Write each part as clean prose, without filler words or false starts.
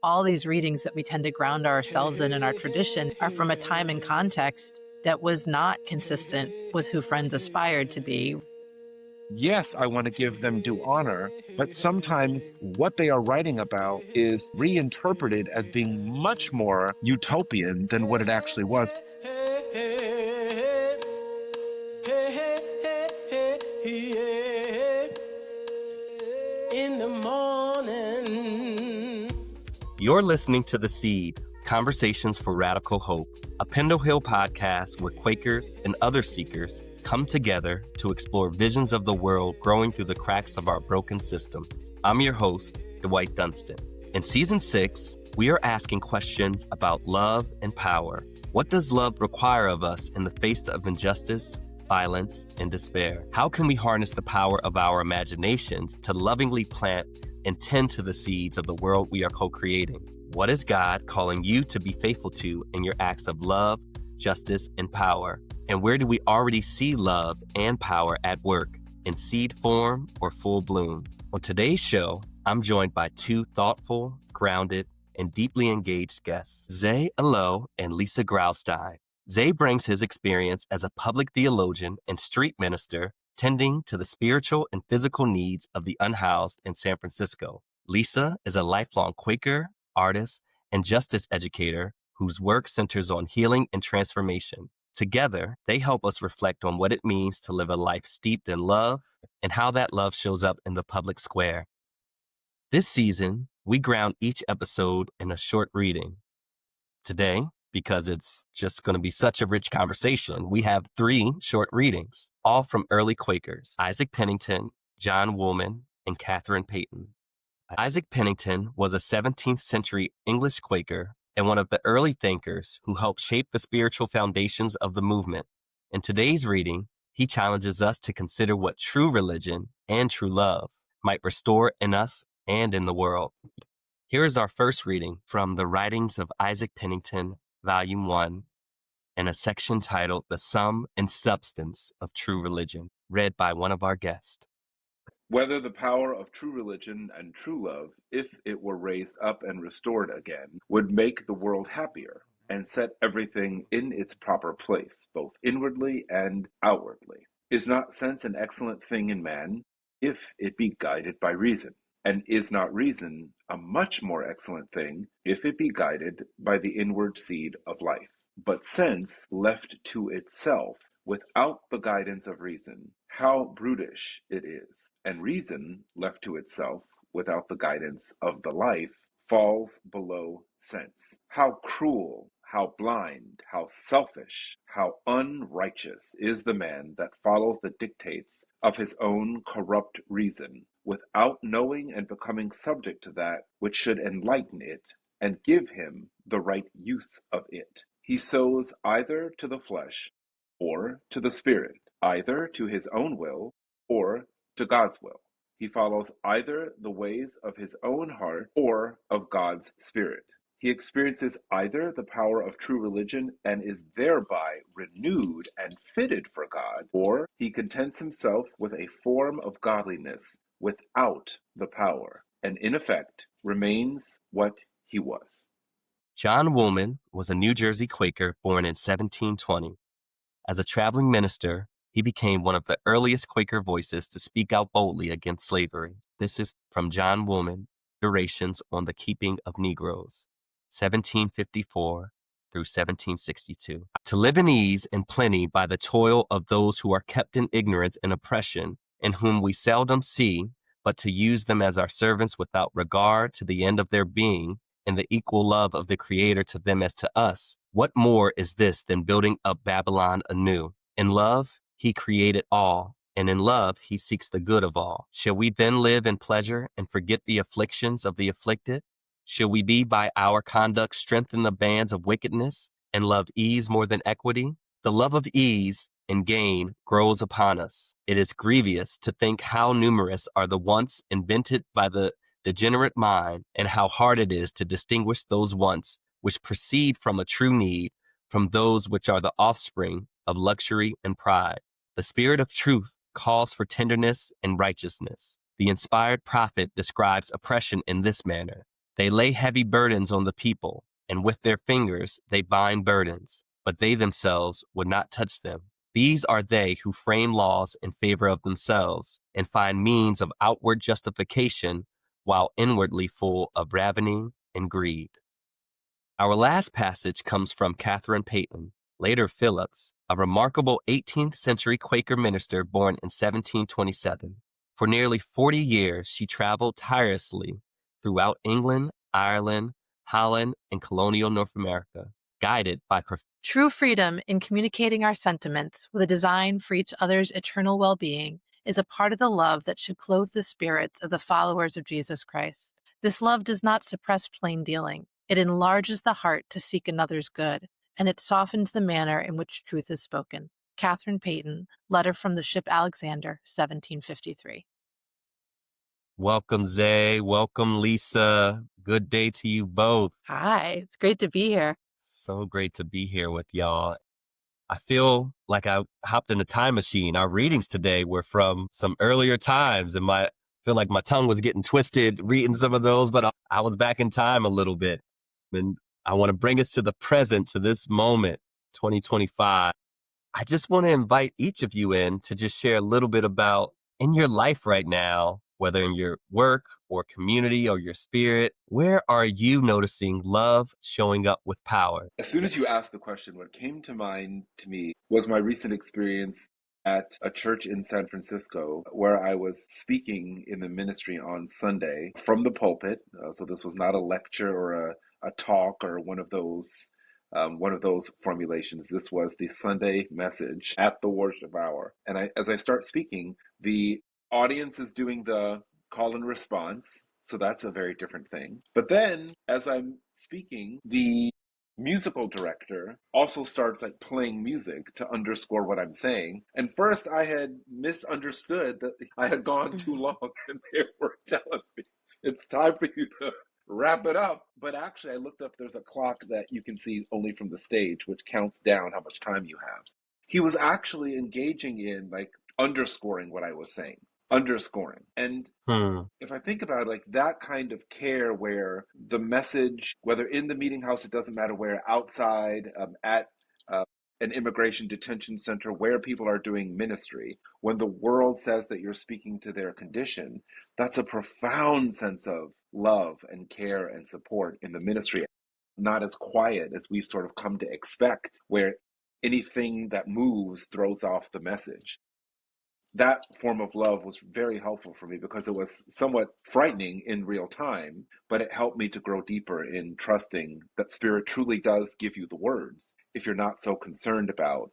all these readings that we tend to ground ourselves in our tradition are from a time and context that was not consistent with who Friends aspired to be. Yes, I want to give them due honor, but sometimes what they are writing about is reinterpreted as being much more utopian than what it actually was. In the morning. You're listening to The Seed, Conversations for Radical Hope, a Pendle Hill podcast where Quakers and other seekers come together to explore visions of the world growing through the cracks of our broken systems. I'm your host, Dwight Dunston. In Season 6, we are asking questions about love and power. What does love require of us in the face of injustice, violence, and despair? How can we harness the power of our imaginations to lovingly plant and tend to the seeds of the world we are co-creating? What is God calling you to be faithful to in your acts of love, justice, and power? And where do we already see love and power at work, in seed form or full bloom? On today's show, I'm joined by two thoughtful, grounded, and deeply engaged guests, Zae Illo and Lisa Graustein. Zae brings his experience as a public theologian and street minister, tending to the spiritual and physical needs of the unhoused in San Francisco. Lisa is a lifelong Quaker, artist, and justice educator whose work centers on healing and transformation. Together, they help us reflect on what it means to live a life steeped in love and how that love shows up in the public square. This season, we ground each episode in a short reading. Today, because it's just going to be such a rich conversation, we have 3 short readings, all from early Quakers: Isaac Pennington, John Woolman, and Catherine Payton. Isaac Pennington was a 17th century English Quaker and one of the early thinkers who helped shape the spiritual foundations of the movement. In today's reading, he challenges us to consider what true religion and true love might restore in us and in the world. Here is our first reading from the Writings of Isaac Pennington, Volume 1, in a section titled The Sum and Substance of True Religion, read by one of our guests. Whether the power of true religion and true love, if it were raised up and restored again, would make the world happier and set everything in its proper place, both inwardly and outwardly. Is not sense an excellent thing in man, if it be guided by reason? And is not reason a much more excellent thing, if it be guided by the inward seed of life? But sense, left to itself, without the guidance of reason, how brutish it is, and reason, left to itself, without the guidance of the life, falls below sense. How cruel, how blind, how selfish, how unrighteous is the man that follows the dictates of his own corrupt reason, without knowing and becoming subject to that which should enlighten it and give him the right use of it. He sows either to the flesh or to the spirit, either to his own will or to God's will. He follows either the ways of his own heart or of God's spirit. He experiences either the power of true religion and is thereby renewed and fitted for God, or he contents himself with a form of godliness without the power, and in effect remains what he was. John Woolman was a New Jersey Quaker born in 1720. As a traveling minister, he became one of the earliest Quaker voices to speak out boldly against slavery. This is from John Woolman, Durations on the Keeping of Negroes, 1754 through 1762. To live in ease and plenty by the toil of those who are kept in ignorance and oppression, and whom we seldom see, but to use them as our servants without regard to the end of their being, and the equal love of the Creator to them as to us. What more is this than building up Babylon anew? In love, he created all, and in love, he seeks the good of all. Shall we then live in pleasure and forget the afflictions of the afflicted? Shall we be by our conduct strengthen the bands of wickedness, and love ease more than equity? The love of ease and gain grows upon us. It is grievous to think how numerous are the wants invented by the degenerate mind, and how hard it is to distinguish those wants which proceed from a true need from those which are the offspring of luxury and pride. The Spirit of truth calls for tenderness and righteousness. The inspired prophet describes oppression in this manner. They lay heavy burdens on the people, and with their fingers they bind burdens, but they themselves would not touch them. These are they who frame laws in favor of themselves and find means of outward justification while inwardly full of ravening and greed. Our last passage comes from Catherine Payton, later Phillips, a remarkable 18th century Quaker minister born in 1727. For nearly 40 years, she traveled tirelessly throughout England, Ireland, Holland, and colonial North America, guided by True freedom in communicating our sentiments with a design for each other's eternal well-being is a part of the love that should clothe the spirits of the followers of Jesus Christ. This love does not suppress plain dealing. It enlarges the heart to seek another's good, and it softens the manner in which truth is spoken. Catherine Payton, Letter from the Ship Alexander, 1753. Welcome, Zae. Welcome, Lisa. Good day to you both. Hi, it's great to be here. So great to be here with y'all. I feel like I hopped in a time machine. Our readings today were from some earlier times, and I feel like my tongue was getting twisted reading some of those, but I was back in time a little bit. And I want to bring us to the present, to this moment, 2025. I just want to invite each of you in to just share a little bit about in your life right now, whether in your work or community or your spirit, where are you noticing love showing up with power? As soon as you asked the question, what came to mind to me was my recent experience at a church in San Francisco where I was speaking in the ministry on Sunday from the pulpit. So this was not a lecture or a talk or one of those formulations. This was the Sunday message at the worship hour. And as I start speaking, the audience is doing the call and response. So that's a very different thing. But then as I'm speaking, the musical director also starts like playing music to underscore what I'm saying. And first I had misunderstood that I had gone too long and they were telling me it's time for you to wrap it up. But actually I looked up, there's a clock that you can see only from the stage, which counts down how much time you have. He was actually engaging in like underscoring what I was saying. Underscoring. And if I think about it, like that kind of care where the message, whether in the meeting house, it doesn't matter where, outside, at an immigration detention center, where people are doing ministry, when the world says that you're speaking to their condition, that's a profound sense of love and care and support in the ministry. Not as quiet as we've sort of come to expect, where anything that moves throws off the message. That form of love was very helpful for me because it was somewhat frightening in real time, but it helped me to grow deeper in trusting that Spirit truly does give you the words if you're not so concerned about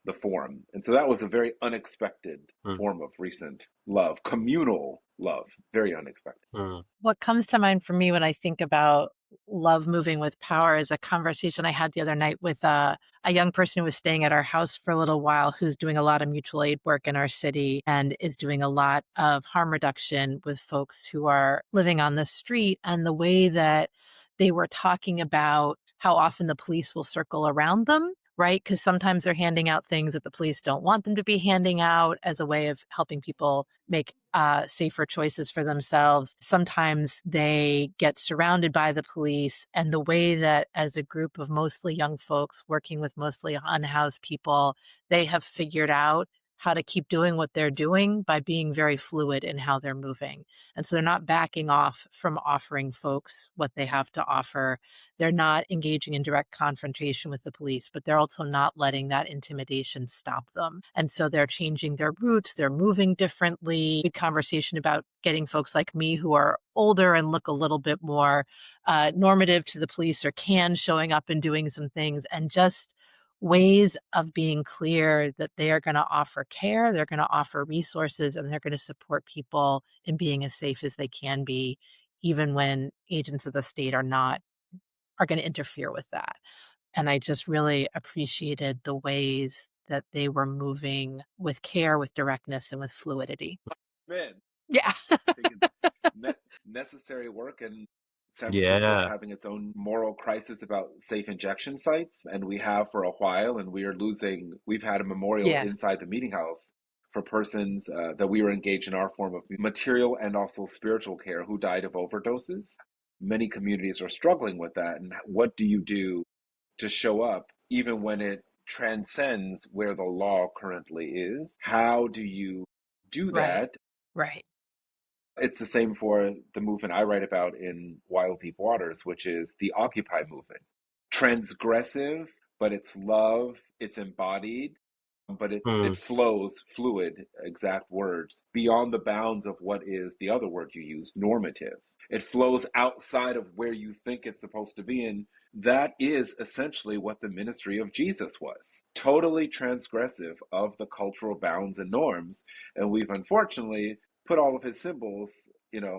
the form. And so that was a very unexpected form of recent love, communal love, very unexpected. What comes to mind for me when I think about love moving with power is a conversation I had the other night with a young person who was staying at our house for a little while, who's doing a lot of mutual aid work in our city and is doing a lot of harm reduction with folks who are living on the street. And the way that they were talking about how often the police will circle around them, right? Because sometimes they're handing out things that the police don't want them to be handing out as a way of helping people make safer choices for themselves. Sometimes they get surrounded by the police, and the way that as a group of mostly young folks working with mostly unhoused people, they have figured out how to keep doing what they're doing by being very fluid in how they're moving. And so they're not backing off from offering folks what they have to offer. They're not engaging in direct confrontation with the police, but they're also not letting that intimidation stop them. And so they're changing their routes, they're moving differently. Big conversation about getting folks like me who are older and look a little bit more normative to the police or can showing up and doing some things, and just ways of being clear that they are going to offer care, they're going to offer resources, and they're going to support people in being as safe as they can be, even when agents of the state are going to interfere with that. And I just really appreciated the ways that they were moving with care, with directness, and with fluidity. Man. Yeah. I think it's necessary work, and San Francisco is having its own moral crisis about safe injection sites, and we have for a while, and we've had a memorial inside the meeting house for persons that we were engaged in our form of material and also spiritual care who died of overdoses. many communities are struggling with that. And what do you do to show up even when it transcends where the law currently is? How do you do Right. that? Right. It's the same for the movement I write about in Wild Deep Waters, which is the Occupy movement. Transgressive, but it's love, it's embodied, but it flows fluid, exact words, beyond the bounds of what is the other word you use, normative. It flows outside of where you think it's supposed to be. And that is essentially what the ministry of Jesus was. Totally transgressive of the cultural bounds and norms. And we've unfortunately put all of his symbols,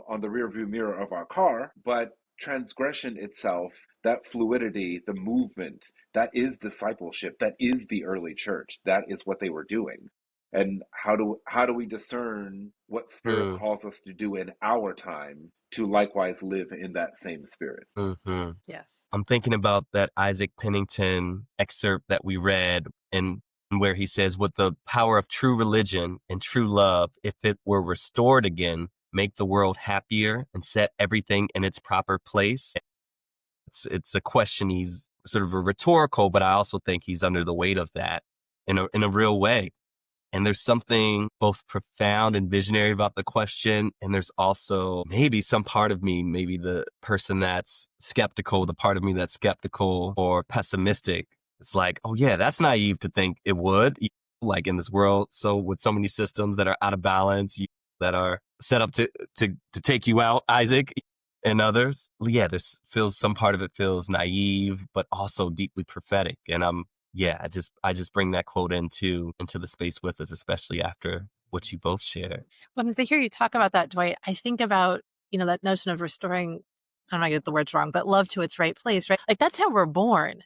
on the rearview mirror of our car, but transgression itself, that fluidity, the movement, that is discipleship, that is the early church, that is what they were doing. And how do we discern what spirit calls us to do in our time to likewise live in that same spirit? Mm-hmm. Yes. I'm thinking about that Isaac Pennington excerpt that we read, and where he says, with the power of true religion and true love, if it were restored again, make the world happier and set everything in its proper place. It's a question. He's sort of a rhetorical, but I also think he's under the weight of that in a real way. And there's something both profound and visionary about the question. And there's also maybe some part of me, maybe the person that's skeptical, the part of me that's skeptical or pessimistic. It's like, oh yeah, that's naive to think it would, like in this world. So with so many systems that are out of balance, that are set up to take you out, Isaac, and others. Yeah, some part of it feels naive, but also deeply prophetic. And I just bring that quote into the space with us, especially after what you both shared. When I hear you talk about that, Dwight, I think about, that notion of restoring, I don't know, I get the words wrong, but love to its right place, right? Like that's how we're born.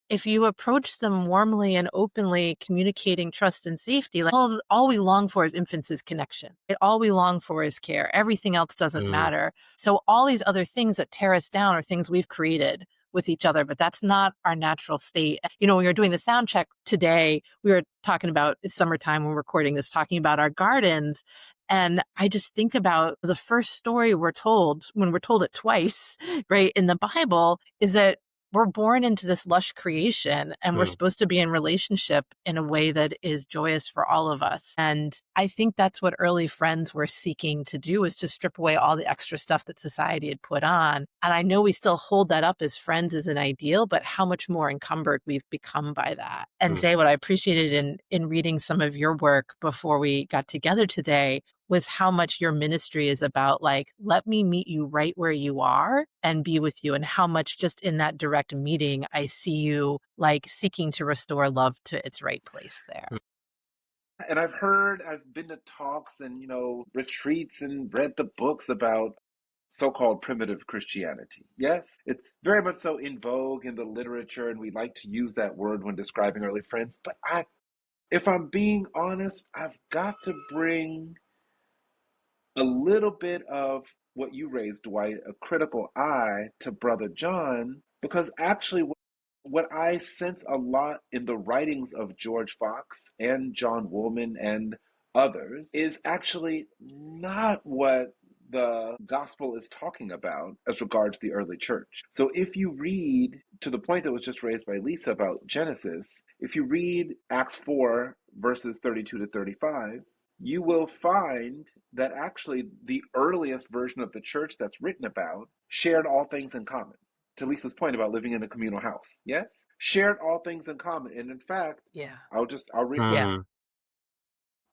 If you approach them warmly and openly, communicating trust and safety, like all we long for as infants is connection. All we long for is care. Everything else doesn't matter. So all these other things that tear us down are things we've created with each other, but that's not our natural state. When we were doing the sound check today, we were talking about, it's summertime when we're recording this, talking about our gardens. And I just think about the first story we're told, when we're told it twice, right, in the Bible, is that we're born into this lush creation and we're supposed to be in relationship in a way that is joyous for all of us. And I think that's what early friends were seeking to do, is to strip away all the extra stuff that society had put on. And I know we still hold that up as friends as an ideal, but how much more encumbered we've become by that. And Zae, what I appreciated in reading some of your work before we got together today was how much your ministry is about, like, let me meet you right where you are and be with you. And how much just in that direct meeting, I see you like seeking to restore love to its right place there. And I've been to talks and, retreats and read the books about so-called primitive Christianity. Yes, it's very much so in vogue in the literature, and we like to use that word when describing early friends. But if I'm being honest, I've got to bring a little bit of what you raised, Dwight, a critical eye to Brother John, because actually what I sense a lot in the writings of George Fox and John Woolman and others is actually not what the gospel is talking about as regards the early church. So if you read, to the point that was just raised by Lisa about Genesis, if you read Acts 4, verses 32 to 35, you will find that actually the earliest version of the church that's written about shared all things in common. To Lisa's point about living in a communal house, yes? Shared all things in common. And in fact, I'll read. Yeah.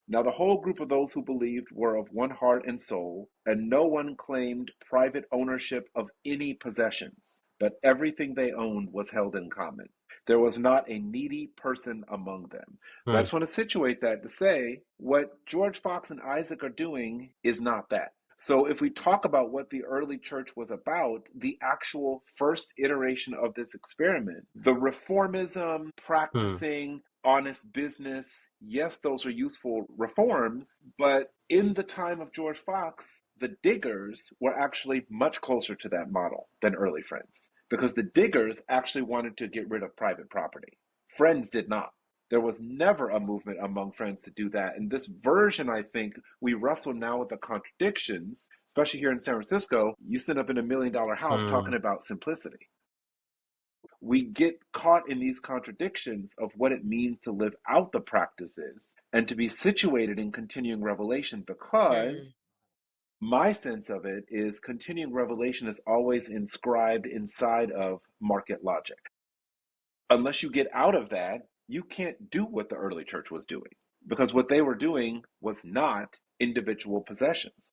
Now the whole group of those who believed were of one heart and soul, and no one claimed private ownership of any possessions, but everything they owned was held in common. There was not a needy person among them. But I just want to situate that to say what George Fox and Isaac are doing is not that. So if we talk about what the early church was about, the actual first iteration of this experiment, the reformism, practicing honest business, yes, those are useful reforms, but in the time of George Fox, the diggers were actually much closer to that model than early friends, because the diggers actually wanted to get rid of private property. Friends did not. There was never a movement among friends to do that. And this version, I think, we wrestle now with the contradictions, especially here in San Francisco, you sit up in $1 million house talking about simplicity. We get caught in these contradictions of what it means to live out the practices and to be situated in continuing revelation, because my sense of it is continuing revelation is always inscribed inside of market logic. Unless you get out of that, you can't do what the early church was doing, because what they were doing was not individual possessions.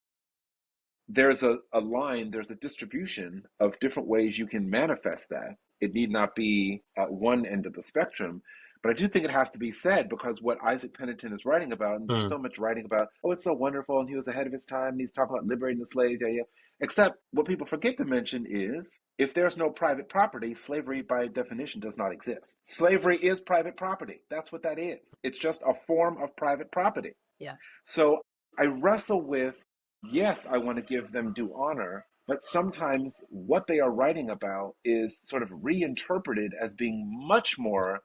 There's a line, there's a distribution of different ways you can manifest that. It need not be at one end of the spectrum, but I do think it has to be said, because what Isaac Pennington is writing about, and there's so much writing about, oh, it's so wonderful, and he was ahead of his time, and he's talking about liberating the slaves, yeah, yeah. Except what people forget to mention is, if there's no private property, slavery by definition does not exist. Slavery is private property. That's what that is. It's just a form of private property. Yes. So I wrestle with, yes, I want to give them due honor, but sometimes what they are writing about is sort of reinterpreted as being much more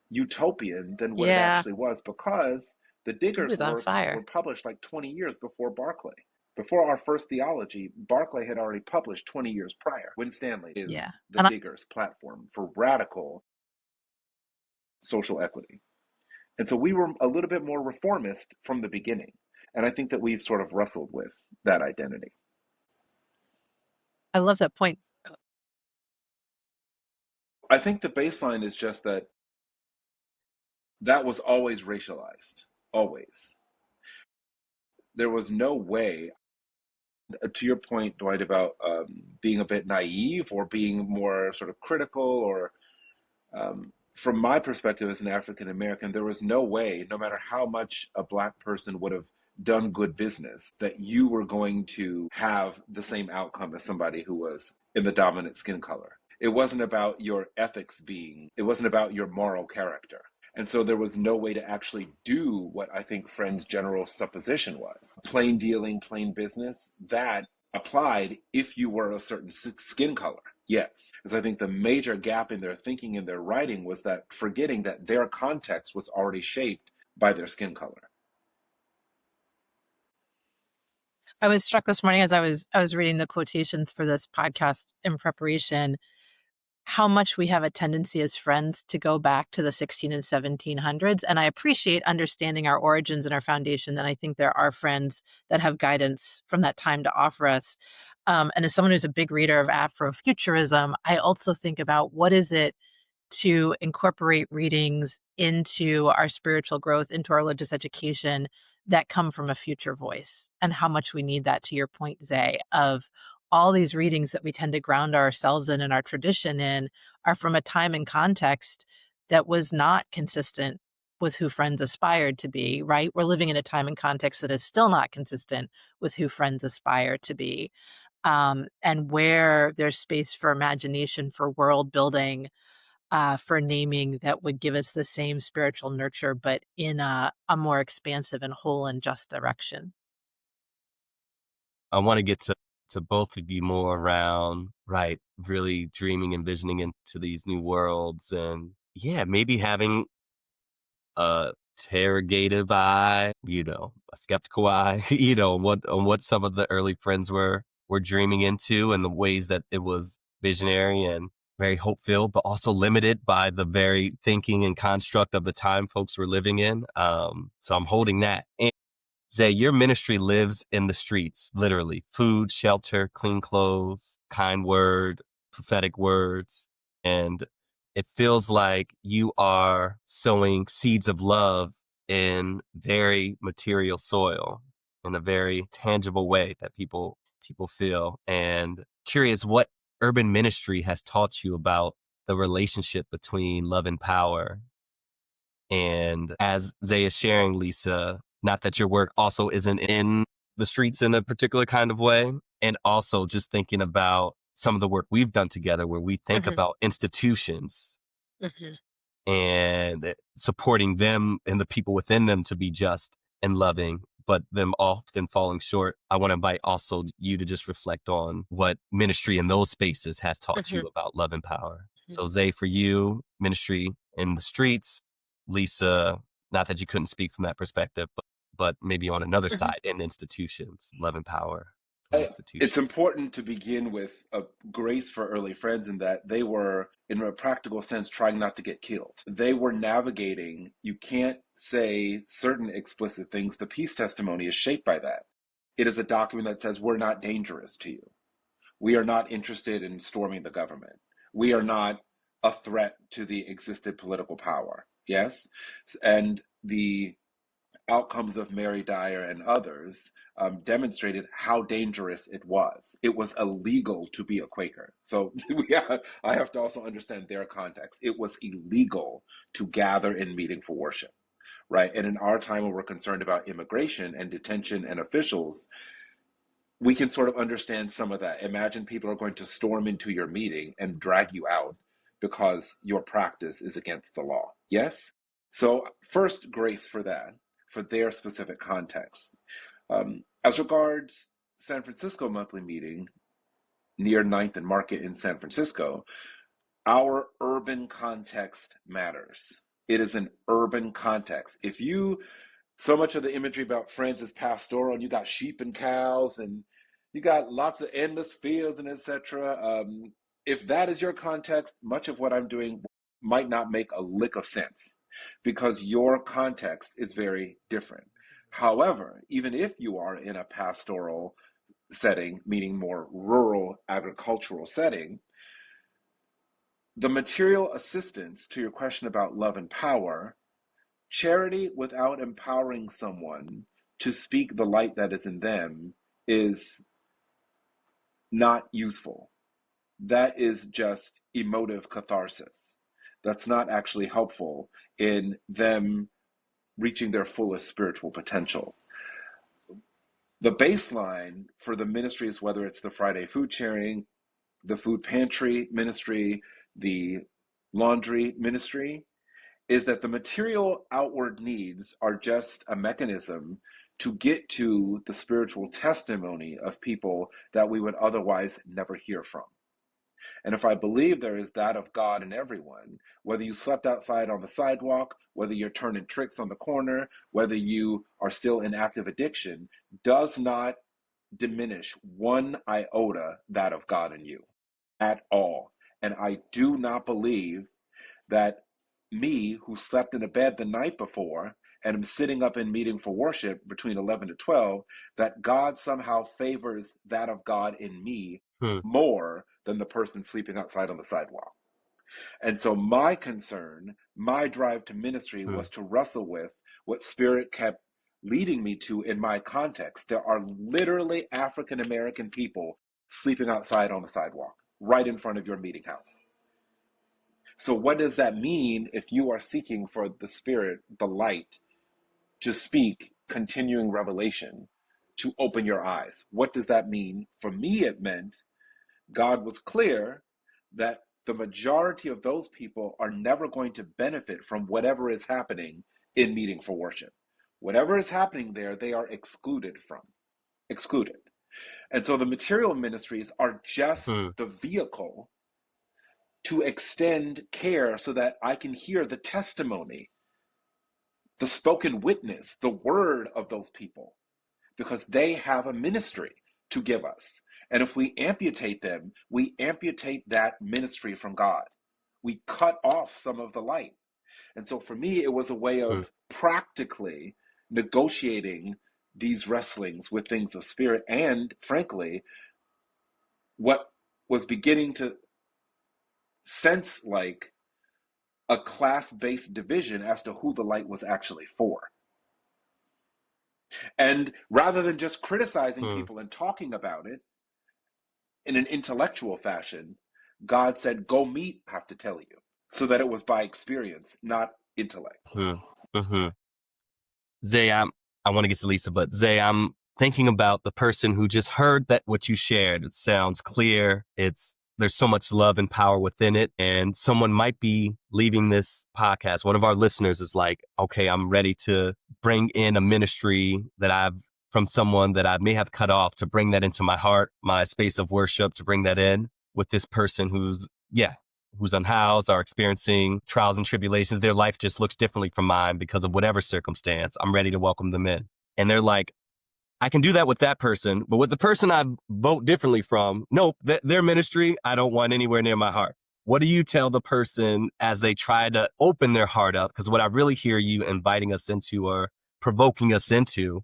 utopian than what it actually was, because the Diggers' works were published like 20 years before Barclay. Before our first theology, Barclay had already published 20 years prior. Winstanley is the Diggers' platform for radical social equity. And so we were a little bit more reformist from the beginning. And I think that we've sort of wrestled with that identity. I love that point. I think the baseline is just that was always racialized, always. There was no way, to your point, Dwight, about being a bit naive or being more sort of critical, or from my perspective as an African American, there was no way, no matter how much a Black person would have done good business, that you were going to have the same outcome as somebody who was in the dominant skin color. It wasn't about your ethics it wasn't about your moral character. And so there was no way to actually do what I think Friend's general supposition was. Plain dealing, plain business, that applied if you were a certain skin color. Yes. Because I think the major gap in their thinking and their writing was that forgetting that their context was already shaped by their skin color. I was struck this morning as I was reading the quotations for this podcast in preparation, how much we have a tendency as Friends to go back to the 16 and 1700s. And I appreciate understanding our origins and our foundation. And I think there are Friends that have guidance from that time to offer us. And as someone who's a big reader of Afrofuturism, I also think about what is it to incorporate readings into our spiritual growth, into our religious education that come from a future voice, and how much we need that, to your point, Zae, of all these readings that we tend to ground ourselves in and our tradition in are from a time and context that was not consistent with who Friends aspired to be, right? We're living in a time and context that is still not consistent with who Friends aspire to be. And where there's space for imagination, for world building, for naming that would give us the same spiritual nurture, but in a more expansive and whole and just direction. I want to get to both of you more around, right, really dreaming and visioning into these new worlds, and maybe having a interrogative eye, a skeptical eye, on what some of the early Friends were dreaming into, and the ways that it was visionary and very hope-filled, but also limited by the very thinking and construct of the time folks were living in. So I'm holding that. And Zae, your ministry lives in the streets, literally. Food, shelter, clean clothes, kind word, prophetic words. And it feels like you are sowing seeds of love in very material soil, in a very tangible way that people feel. And curious what urban ministry has taught you about the relationship between love and power. And as Zae is sharing, Lisa, not that your work also isn't in the streets in a particular kind of way, and also just thinking about some of the work we've done together where we think about institutions and supporting them and the people within them to be just and loving, but them often falling short. I want to invite also you to just reflect on what ministry in those spaces has taught you about love and power. So Zae, for you, ministry in the streets. Lisa, not that you couldn't speak from that perspective, but maybe on another side, in institutions, love and power. It's institution. important to begin with a grace for early friends in that they were, in a practical sense, trying not to get killed. They were navigating, you can't say certain explicit things. The peace testimony is shaped by that. It is a document that says, we're not dangerous to you. We are not interested in storming the government. We are not a threat to the existed political power. Yes? And the outcomes of Mary Dyer and others demonstrated how dangerous it was. It was illegal to be a Quaker. So I have to also understand their context. It was illegal to gather in meeting for worship, right? And in our time when we're concerned about immigration and detention and officials, we can sort of understand some of that. Imagine people are going to storm into your meeting and drag you out because your practice is against the law. Yes? So first, grace for that, for their specific context. As regards San Francisco monthly meeting near 9th and Market in San Francisco, our urban context matters. It is an urban context. So much of the imagery about Friends is pastoral, and you got sheep and cows, and you got lots of endless fields and etc. If that is your context, much of what I'm doing might not make a lick of sense because your context is very different. However, even if you are in a pastoral setting, meaning more rural agricultural setting, the material assistance to your question about love and power, charity without empowering someone to speak the light that is in them is not useful. That is just emotive catharsis. That's not actually helpful in them reaching their fullest spiritual potential. The baseline for the ministries, whether it's the Friday food sharing, the food pantry ministry, the laundry ministry, is that the material outward needs are just a mechanism to get to the spiritual testimony of people that we would otherwise never hear from. And if I believe there is that of God in everyone, whether you slept outside on the sidewalk, whether you're turning tricks on the corner, whether you are still in active addiction, does not diminish one iota that of God in you at all. And I do not believe that me, who slept in a bed the night before and am sitting up in meeting for worship between 11 to 12, that God somehow favors that of God in me more than the person sleeping outside on the sidewalk. And so my concern, my drive to ministry was to wrestle with what Spirit kept leading me to in my context. There are literally African American people sleeping outside on the sidewalk, right in front of your meeting house. So what does that mean if you are seeking for the Spirit, the light, to speak continuing revelation, to open your eyes? What does that mean? For me, it meant God was clear that the majority of those people are never going to benefit from whatever is happening in meeting for worship. Whatever is happening there, they are excluded from. Excluded. And so the material ministries are just the vehicle to extend care so that I can hear the testimony, the spoken witness, the word of those people, because they have a ministry to give us. And if we amputate them, we amputate that ministry from God. We cut off some of the light. And so for me, it was a way of practically negotiating these wrestlings with things of spirit and, frankly, what was beginning to sense like a class-based division as to who the light was actually for. And rather than just criticizing people and talking about it in an intellectual fashion, God said, go meet, I have to tell you. So that it was by experience, not intellect. Zae, I want to get to Lisa, but Zae, I'm thinking about the person who just heard that what you shared. It sounds clear. There's so much love and power within it. And someone might be leaving this podcast. One of our listeners is like, okay, I'm ready to bring in a ministry from someone that I may have cut off, to bring that into my heart, my space of worship, to bring that in with this person who's unhoused or experiencing trials and tribulations. Their life just looks differently from mine because of whatever circumstance. I'm ready to welcome them in. And they're like, I can do that with that person, but with the person I vote differently from, nope, their ministry, I don't want anywhere near my heart. What do you tell the person as they try to open their heart up? Because what I really hear you inviting us into or provoking us into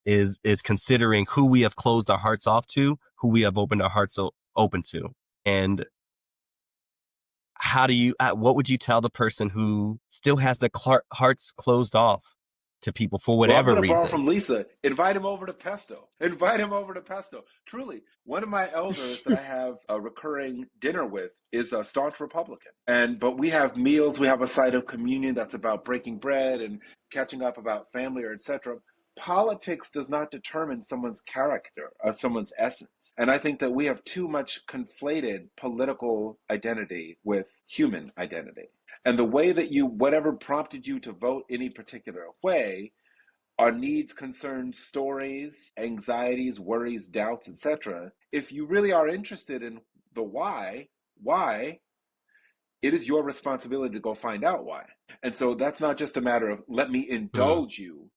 is considering who we have closed our hearts off to, who we have opened our hearts open to. And what would you tell the person who still has their hearts closed off to people for Well, I'm whatever going to borrow reason? from Lisa. Invite him over to Pesto. Invite him over to Pesto. Truly, one of my elders that I have a recurring dinner with is a staunch Republican. But we have meals. We have a side of communion that's about breaking bread and catching up about family or etc. Politics does not determine someone's character or someone's essence. And I think that we have too much conflated political identity with human identity. And the way that whatever prompted you to vote any particular way, our needs, concerns, stories, anxieties, worries, doubts, etc. If you really are interested in the why, it is your responsibility to go find out why. And so that's not just a matter of let me indulge you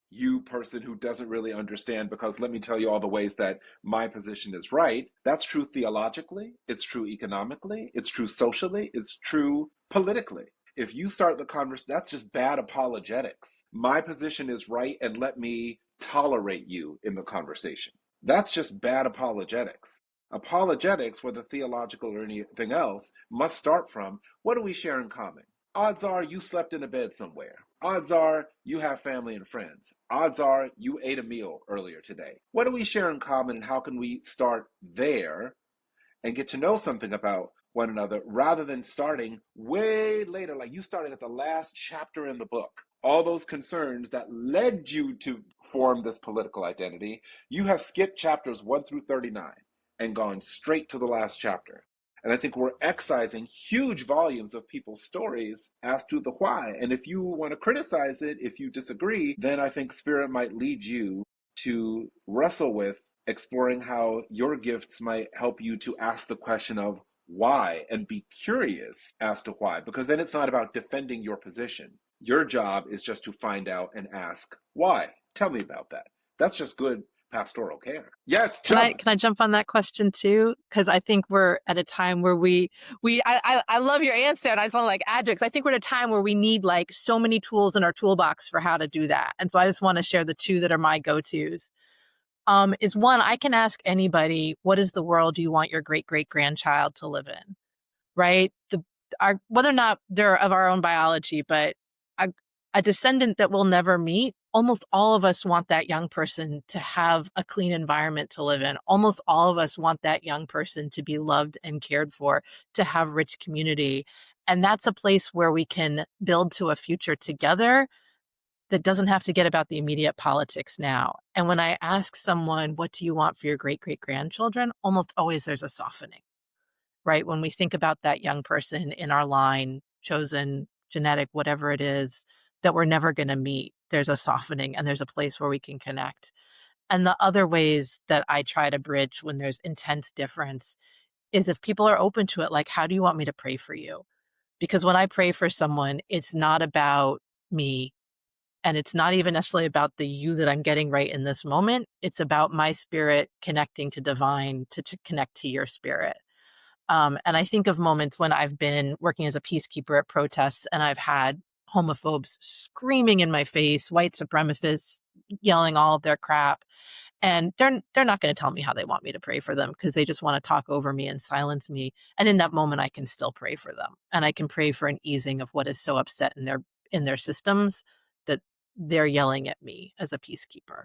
person who doesn't really understand, because let me tell you all the ways that my position is right. That's true theologically, it's true economically, it's true socially, it's true politically. If you start the conversation, that's just bad apologetics. My position is right, and let me tolerate you in the conversation. That's just bad apologetics. Apologetics, whether theological or anything else, must start from, what do we share in common? Odds are you slept in a bed somewhere. Odds are you have family and friends. Odds are you ate a meal earlier today. What do we share in common, and how can we start there and get to know something about one another, rather than starting way later, like you started at the last chapter in the book. All those concerns that led you to form this political identity, you have skipped chapters 1 through 39 and gone straight to the last chapter. And I think we're excising huge volumes of people's stories as to the why. And if you want to criticize it, if you disagree, then I think Spirit might lead you to wrestle with exploring how your gifts might help you to ask the question of why, and be curious as to why, because then it's not about defending your position. Your job is just to find out and ask why. Tell me about that. That's just good pastoral care. Yes, can I jump on that question too? Because I think we're at a time where I love your answer, and I just want to add to it, because I think we're at a time where we need so many tools in our toolbox for how to do that. And so I just want to share the two that are my go-tos. Is one, I can ask anybody, what is the world you want your great-great-grandchild to live in, right? Whether or not they're of our own biology, but a descendant that we'll never meet, almost all of us want that young person to have a clean environment to live in. Almost all of us want that young person to be loved and cared for, to have rich community. And that's a place where we can build to a future together that doesn't have to get about the immediate politics now. And when I ask someone, what do you want for your great-great-grandchildren? Almost always there's a softening, right? When we think about that young person in our line, chosen, genetic, whatever it is, that we're never going to meet, there's a softening, and there's a place where we can connect. And the other ways that I try to bridge when there's intense difference is if people are open to it, how do you want me to pray for you? Because when I pray for someone, it's not about me. And it's not even necessarily about the you that I'm getting right in this moment. It's about my spirit connecting to divine, to connect to your spirit. And I think of moments when I've been working as a peacekeeper at protests, and I've had homophobes screaming in my face, white supremacists yelling all of their crap. And they're not going to tell me how they want me to pray for them, because they just want to talk over me and silence me. And in that moment, I can still pray for them. And I can pray for an easing of what is so upset in their systems that they're yelling at me as a peacekeeper.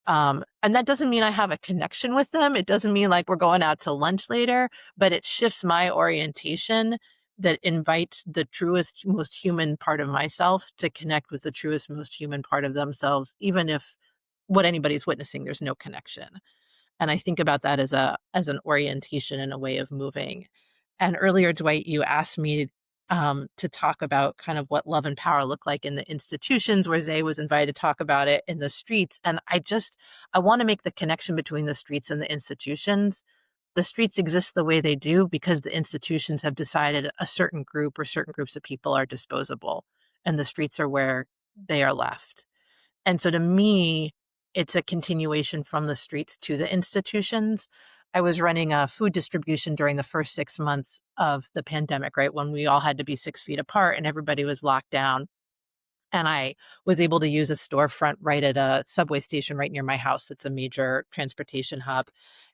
And that doesn't mean I have a connection with them. It doesn't mean we're going out to lunch later, but it shifts my orientation that invites the truest, most human part of myself to connect with the truest, most human part of themselves, even if what anybody's witnessing, there's no connection. And I think about that as an orientation and a way of moving. And earlier, Dwight, you asked me to talk about kind of what love and power look like in the institutions, where Zae was invited to talk about it in the streets. And I want to make the connection between the streets and the institutions. The streets exist the way they do because the institutions have decided a certain group or certain groups of people are disposable, and the streets are where they are left. And so to me, it's a continuation from the streets to the institutions. I was running a food distribution during the first 6 months of the pandemic, right? When we all had to be 6 feet apart and everybody was locked down. And I was able to use a storefront right at a subway station right near my house. It's a major transportation hub.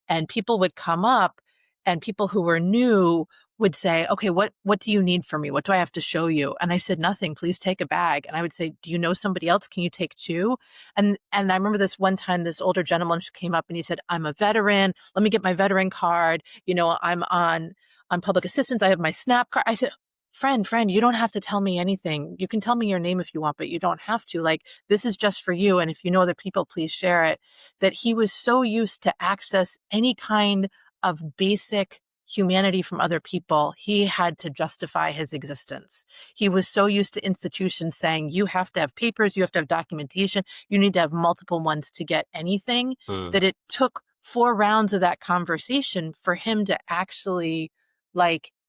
And people would come up, and people who were new would say, okay, what do you need from me? What do I have to show you? And I said, nothing, please take a bag. And I would say, do you know somebody else? Can you take two? And I remember this one time, this older gentleman came up and he said, I'm a veteran. Let me get my veteran card. I'm on public assistance. I have my SNAP card. I said, friend, you don't have to tell me anything. You can tell me your name if you want, but you don't have to. Like, this is just for you. And if you know other people, please share it. That he was so used to access any kind of basic humanity from other people, he had to justify his existence. He was so used to institutions saying, you have to have papers, you have to have documentation, you need to have multiple ones to get anything, that it took 4 rounds of that conversation for him to actually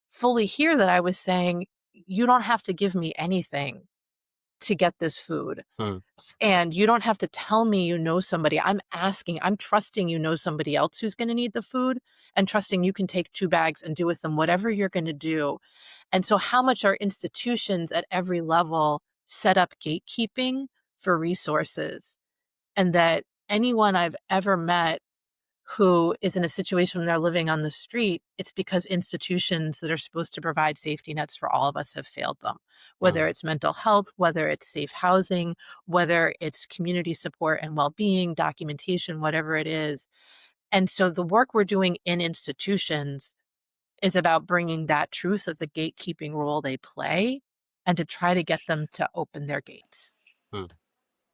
fully hear that I was saying, you don't have to give me anything to get this food. And you don't have to tell me you know somebody. I'm trusting you know somebody else who's going to need the food, and trusting you can take 2 bags and do with them whatever you're going to do. And so how much our institutions at every level set up gatekeeping for resources, and that anyone I've ever met who is in a situation when they're living on the street, it's because institutions that are supposed to provide safety nets for all of us have failed them, whether it's mental health, whether it's safe housing, whether it's community support and well-being, documentation, whatever it is. And so the work we're doing in institutions is about bringing that truth of the gatekeeping role they play and to try to get them to open their gates.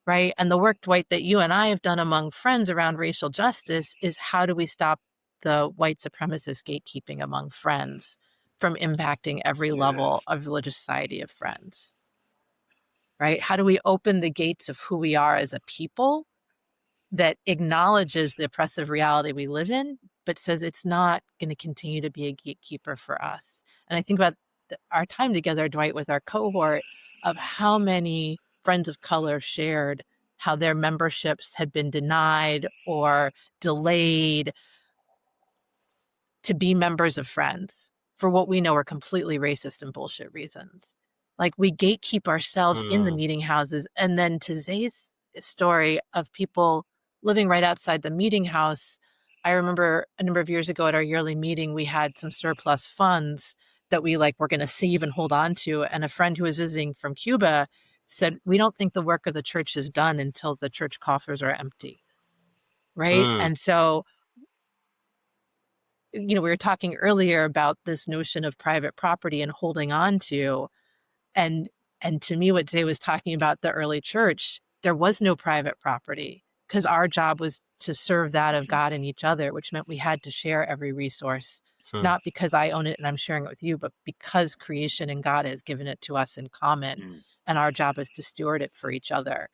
Right. And the work, Dwight, that you and I have done among friends around racial justice is, how do we stop the white supremacist gatekeeping among friends from impacting every level of religious society of friends? Right. How do we open the gates of who we are as a people that acknowledges the oppressive reality we live in, but says it's not going to continue to be a gatekeeper for us? And I think about our time together, Dwight, with our cohort, of how many friends of color shared how their memberships had been denied or delayed to be members of Friends for what we know are completely racist and bullshit reasons. Like, we gatekeep ourselves in the meeting houses. And then to Zae's story of people living right outside the meeting house, I remember a number of years ago at our yearly meeting, we had some surplus funds that we were going to save and hold on to. And a friend who was visiting from Cuba said, we don't think the work of the church is done until the church coffers are empty. Right. And so, we were talking earlier about this notion of private property and holding on to, and to me, what Zae was talking about, the early church, there was no private property, because our job was to serve that of God and each other, which meant we had to share every resource, not because I own it and I'm sharing it with you, but because creation and God has given it to us in common, and our job is to steward it for each other.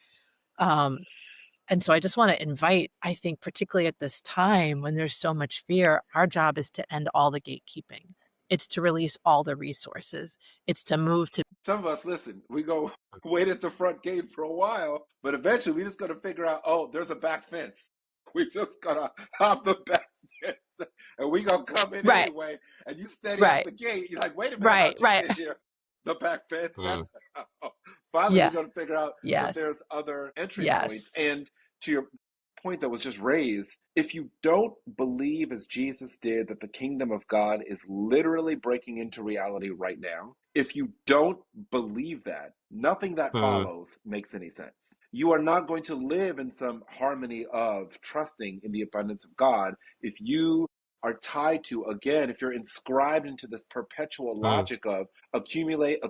And so I just want to invite, I think, particularly at this time when there's so much fear, our job is to end all the gatekeeping. It's to release all the resources. It's to move to. Some of us, listen, we go wait at the front gate for a while, but eventually we just got to figure out, oh, there's a back fence. We just got to hop the back fence, and we going to come in anyway, and you steady at the gate. You're like, wait a minute, how'd you get here? The back fence. That's finally, we're going to figure out that there's other entry points. And to your point that was just raised, if you don't believe, as Jesus did, that the kingdom of God is literally breaking into reality right now, if you don't believe that, nothing that follows makes any sense. You are not going to live in some harmony of trusting in the abundance of God if you are tied to, again, if you're inscribed into this perpetual logic of accumulate,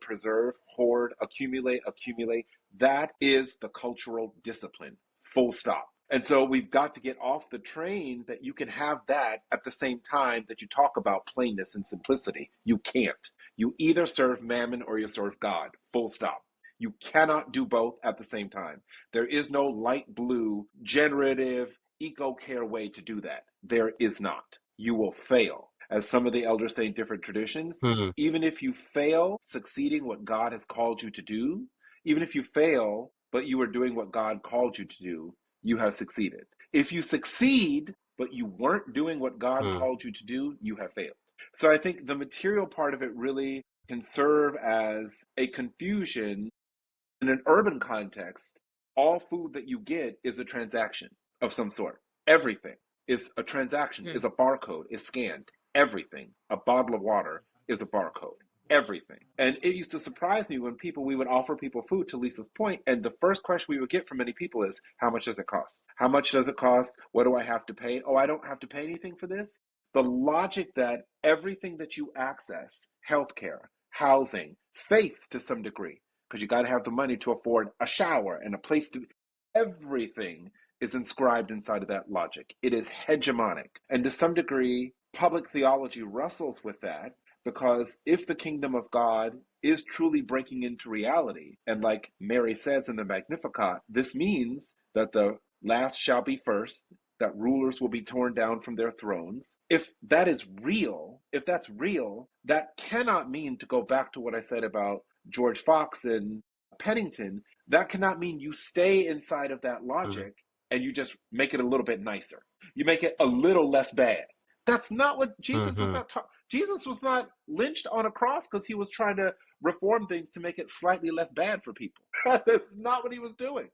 preserve, hoard, accumulate. That is the cultural discipline, full stop. And so we've got to get off the train that you can have that at the same time that you talk about plainness and simplicity. You can't. You either serve mammon or you serve God, full stop. You cannot do both at the same time. There is no light blue, generative, eco-care way to do that. There is not. You will fail. As some of the elders say in different traditions, even if you fail succeeding what God has called you to do, even if you fail but you are doing what God called you to do, you have succeeded. If you succeed, but you weren't doing what God called you to do, you have failed. So I think the material part of it really can serve as a confusion. In an urban context, all food that you get is a transaction of some sort. Everything is a transaction, is a barcode, is scanned. Everything. A bottle of water is a barcode. Everything. And it used to surprise me when we would offer people food, to Lisa's point, and the first question we would get from many people is, how much does it cost? How much does it cost? What do I have to pay? Oh, I don't have to pay anything for this? The logic that everything that you access, healthcare, housing, faith to some degree, because you got to have the money to afford a shower and a place to, everything is inscribed inside of that logic. It is hegemonic. And to some degree, public theology wrestles with that, because if the kingdom of God is truly breaking into reality, and like Mary says in the Magnificat, this means that the last shall be first, that rulers will be torn down from their thrones. If that is real, if that's real, that cannot mean, to go back to what I said about George Fox and Pennington, that cannot mean you stay inside of that logic and you just make it a little bit nicer. You make it a little less bad. That's not what Jesus was not taught. Jesus was not lynched on a cross because he was trying to reform things to make it slightly less bad for people. That's not what he was doing.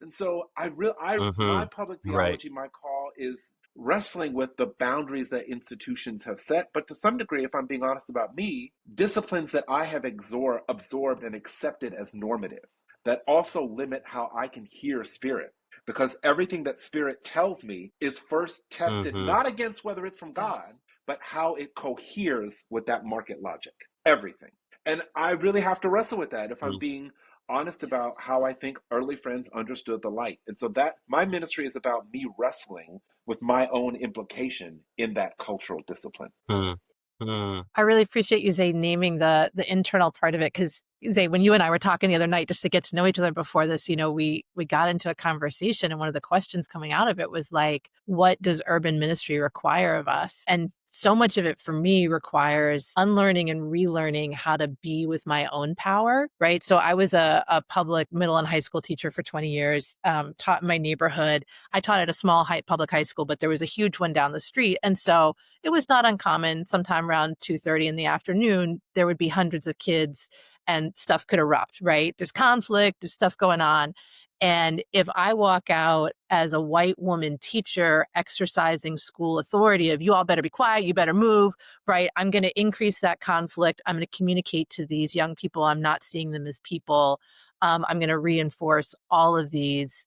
And so my public theology, my call is wrestling with the boundaries that institutions have set. But to some degree, if I'm being honest about me, disciplines that I have absorbed and accepted as normative, that also limit how I can hear spirit. Because everything that spirit tells me is first tested not against whether it's from God, but how it coheres with that market logic. Everything. And I really have to wrestle with that if I'm being honest about how I think early friends understood the light. And so that my ministry is about me wrestling with my own implication in that cultural discipline. I really appreciate you, Zae, naming the internal part of it, because Zae, when you and I were talking the other night just to get to know each other before this, we got into a conversation, and one of the questions coming out of it was like, what does urban ministry require of us? And so much of it for me requires unlearning and relearning how to be with my own power, right? So I was a public middle and high school teacher for 20 years, taught in my neighborhood. I taught at a small public high school, but there was a huge one down the street. And so it was not uncommon, sometime around 2:30 in the afternoon, there would be hundreds of kids and stuff could erupt, right? There's conflict, there's stuff going on. And if I walk out as a white woman teacher exercising school authority of, you all better be quiet, you better move, right? I'm going to increase that conflict. I'm going to communicate to these young people, I'm not seeing them as people. I'm going to reinforce all of these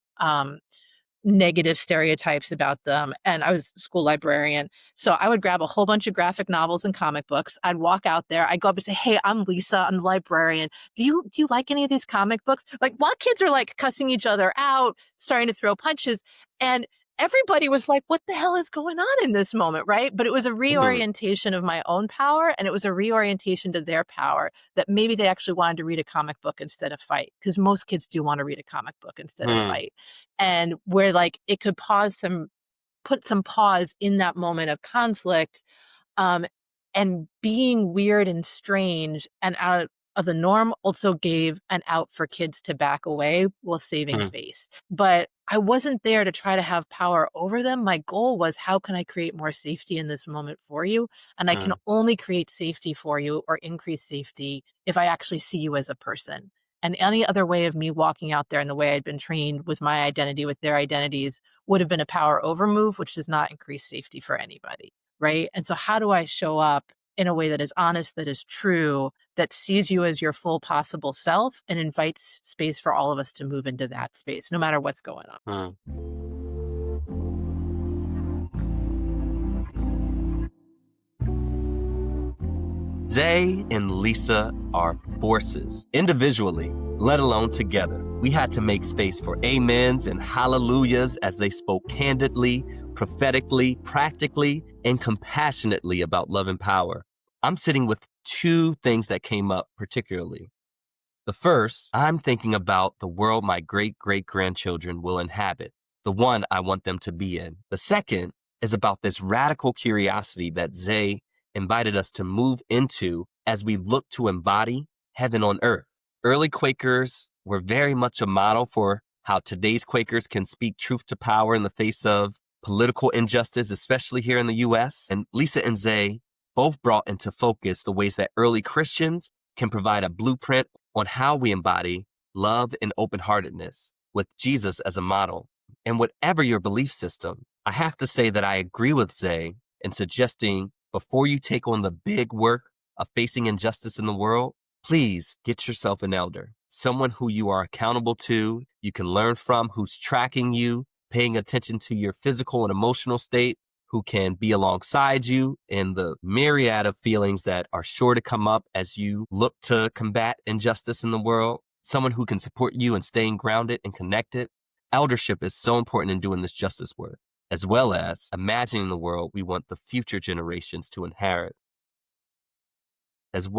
negative stereotypes about them. And I was a school librarian. So I would grab a whole bunch of graphic novels and comic books. I'd walk out there. I'd go up and say, hey, I'm Lisa. I'm the librarian. Do you like any of these comic books? Like, while kids are like cussing each other out, starting to throw punches. And everybody was like, what the hell is going on in this moment, right? But it was a reorientation of my own power, and it was a reorientation to their power, that maybe they actually wanted to read a comic book instead of fight, because most kids do want to read a comic book instead of fight. And where like it could put some pause in that moment of conflict, and being weird and strange and out of the norm also gave an out for kids to back away while saving face. But I wasn't there to try to have power over them. My goal was, how can I create more safety in this moment for you? And I can only create safety for you or increase safety if I actually see you as a person. And any other way of me walking out there in the way I'd been trained with my identity, with their identities, would have been a power over move, which does not increase safety for anybody, right? And so how do I show up in a way that is honest, that is true, that sees you as your full possible self, and invites space for all of us to move into that space, no matter what's going on? Zae and Lisa are forces, individually, let alone together. We had to make space for amens and hallelujahs as they spoke candidly, prophetically, practically, and compassionately about love and power. I'm sitting with two things that came up particularly. The first, I'm thinking about the world my great-great-grandchildren will inhabit, the one I want them to be in. The second is about this radical curiosity that Zae invited us to move into as we look to embody heaven on earth. Early Quakers We're very much a model for how today's Quakers can speak truth to power in the face of political injustice, especially here in the U.S. And Lisa and Zae both brought into focus the ways that early Christians can provide a blueprint on how we embody love and open-heartedness with Jesus as a model. And whatever your belief system, I have to say that I agree with Zae in suggesting before you take on the big work of facing injustice in the world, please get yourself an elder, someone who you are accountable to, you can learn from, who's tracking you, paying attention to your physical and emotional state, who can be alongside you in the myriad of feelings that are sure to come up as you look to combat injustice in the world, someone who can support you in staying grounded and connected. Eldership is so important in doing this justice work, as well as imagining the world we want the future generations to inherit.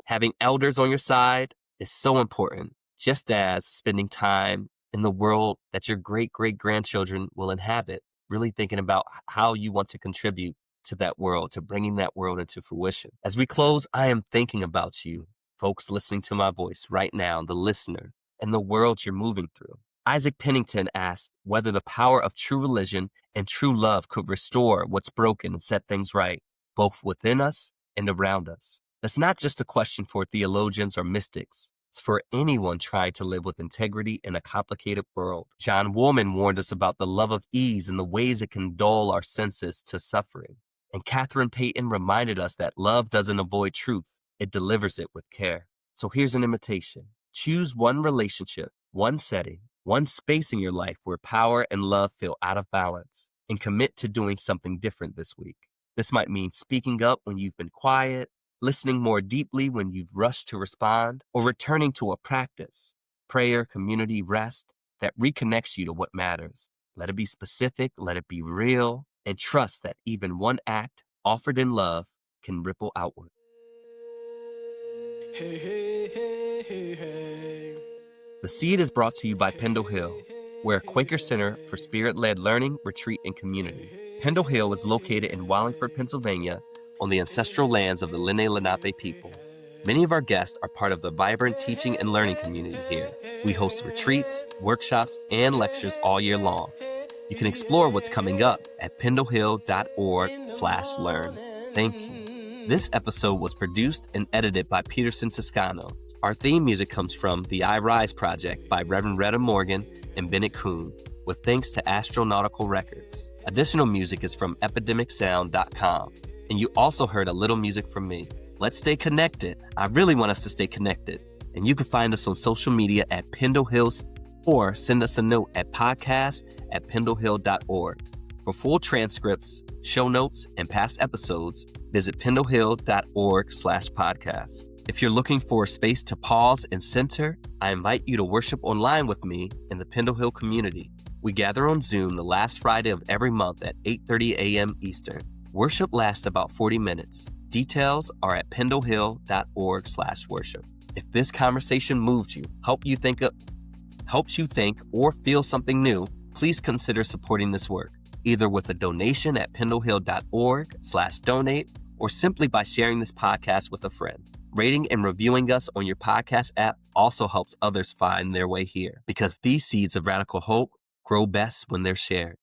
Having elders on your side is so important, just as spending time in the world that your great-great-grandchildren will inhabit, really thinking about how you want to contribute to that world, to bringing that world into fruition. As we close, I am thinking about you, folks listening to my voice right now, the listener, and the world you're moving through. Isaac Pennington asked whether the power of true religion and true love could restore what's broken and set things right, both within us and around us. That's not just a question for theologians or mystics. It's for anyone trying to live with integrity in a complicated world. John Woolman warned us about the love of ease and the ways it can dull our senses to suffering. And Catherine Payton reminded us that love doesn't avoid truth. It delivers it with care. So here's an invitation. Choose one relationship, one setting, one space in your life where power and love feel out of balance, and commit to doing something different this week. This might mean speaking up when you've been quiet, listening more deeply when you've rushed to respond, or returning to a practice, prayer, community, rest that reconnects you to what matters. Let it be specific, let it be real, and trust that even one act offered in love can ripple outward. Hey, hey, hey, hey, hey. The Seed is brought to you by Pendle Hill. We're a Quaker Center for Spirit-led learning, retreat, and community. Pendle Hill is located in Wallingford, Pennsylvania, on the ancestral lands of the Lenape people. Many of our guests are part of the vibrant teaching and learning community here. We host retreats, workshops, and lectures all year long. You can explore what's coming up at pendlehill.org/learn. Thank you. This episode was produced and edited by Peterson Toscano. Our theme music comes from the I Rise Project by Reverend Retta Morgan and Bennett Kuhn, with thanks to Astronautical Records. Additional music is from epidemicsound.com. And you also heard a little music from me. Let's stay connected. I really want us to stay connected. And you can find us on social media at Pendle Hills, or send us a note at podcast@pendlehill.org. For full transcripts, show notes, and past episodes, visit pendlehill.org/podcasts. If you're looking for a space to pause and center, I invite you to worship online with me in the Pendle Hill community. We gather on Zoom the last Friday of every month at 8:30 a.m. Eastern. Worship lasts about 40 minutes. Details are at pendlehill.org/worship. If this conversation moved you, helped you think, or feel something new, please consider supporting this work, either with a donation at pendlehill.org/donate, or simply by sharing this podcast with a friend. Rating and reviewing us on your podcast app also helps others find their way here, because these seeds of radical hope grow best when they're shared.